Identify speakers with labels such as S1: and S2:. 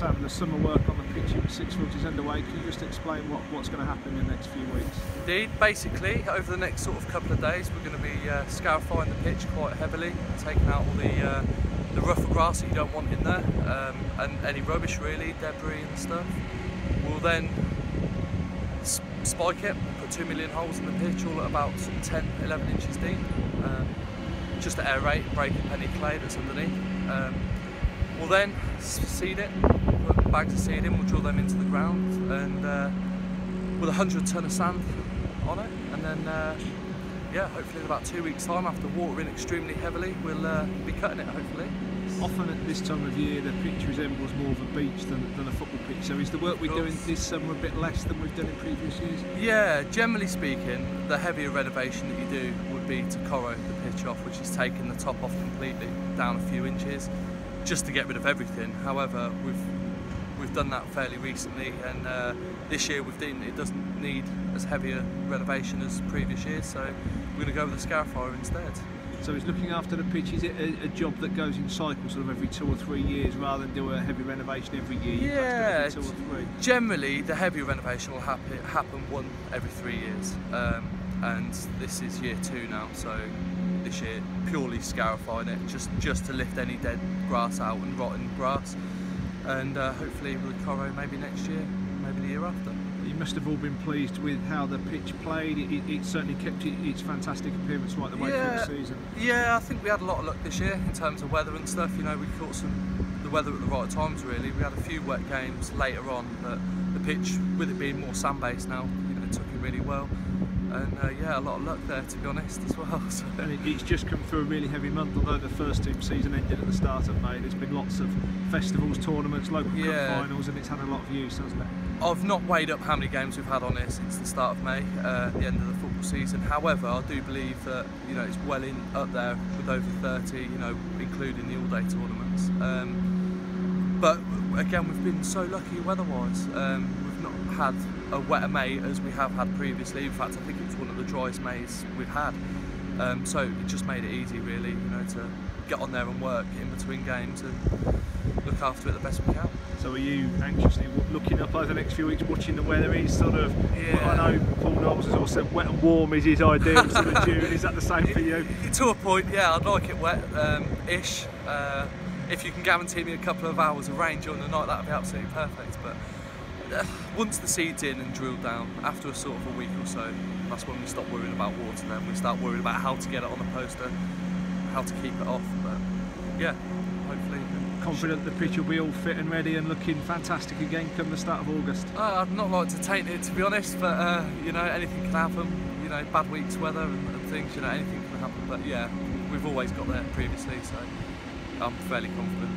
S1: Sam, the summer work on the pitch in Sixfields is underway. Can you just explain what's going to happen in the next few weeks?
S2: Indeed, basically over the next sort of couple of days we're going to be scarifying the pitch quite heavily, taking out all the rougher grass that you don't want in there, and any rubbish really, debris and stuff. We'll then spike it, put 2 million holes in the pitch, all at about 10-11 inches deep, just to aerate, break up any clay that's underneath. We'll then seed it, put bags of seed in, we'll drill them into the ground, and with 100 tonne of sand on it, and then yeah, hopefully in about 2 weeks' time, after watering extremely heavily, we'll be cutting it hopefully.
S1: Often at this time of year the pitch resembles more of a beach than a football pitch, so is the work we're doing this summer a bit less than we've done in previous years?
S2: Yeah, generally speaking the heavier renovation that you do would be to corro the pitch off, which is taking the top off completely, down a few inches, just to get rid of everything. However, we've done that fairly recently, and this year we've deemed it doesn't need as heavy a renovation as previous years, so we're going to go with the scarifier instead.
S1: So it's looking after the pitch, is it a job that goes in cycles sort of every 2 or 3 years rather than do a heavy renovation every year?
S2: Yeah,
S1: every 2 or 3?
S2: Generally the heavy renovation will happen one every 3 years, and this is year 2 now, so this year purely scarifying it, just to lift any dead grass out and rotten grass, and hopefully with corro maybe next year, maybe the year after.
S1: You must have all been pleased with how the pitch played. It certainly kept its fantastic appearance right the way through the season.
S2: Yeah, I think we had a lot of luck this year in terms of weather and stuff. You know, we caught the weather at the right times really. We had a few wet games later on, but the pitch, with it being more sand-based now, you know, took it really well. And yeah, a lot of luck there, to be honest, as well. So.
S1: And it's just come through a really heavy month, although the first team season ended at the start of May. There's been lots of festivals, tournaments, local cup finals, and it's had a lot of use, hasn't it?
S2: I've not weighed up how many games we've had on it since the start of May, the end of the football season. However, I do believe that, you know, it's well up there with over 30, you know, including the all-day tournaments. But again, we've been so lucky weather-wise. We've not had a wetter May as we have had previously. In fact, I think it was one of the driest Mays we've had. So it just made it easy, really, you know, to get on there and work in between games and look after it the best we can.
S1: So are you anxiously looking up over the next few weeks, watching the weather? Is sort of, well, I know Paul Knowles has also said wet and warm is his ideal sort of June. Is that the same for you?
S2: To a point, yeah. I'd like it wet-ish. If you can guarantee me a couple of hours of rain during the night, that'd be absolutely perfect. But once the seed's in and drilled down, after a sort of a week or so, that's when we stop worrying about water. Then we start worrying about how to get it on the poster, how to keep it off. But yeah, hopefully.
S1: Confident the pitch will be all fit and ready and looking fantastic again come the start of August?
S2: I'd not like to taint it, to be honest, but you know, anything can happen. You know, bad weeks, weather and things, you know, anything can happen. But yeah, we've always got there previously, so I'm fairly confident.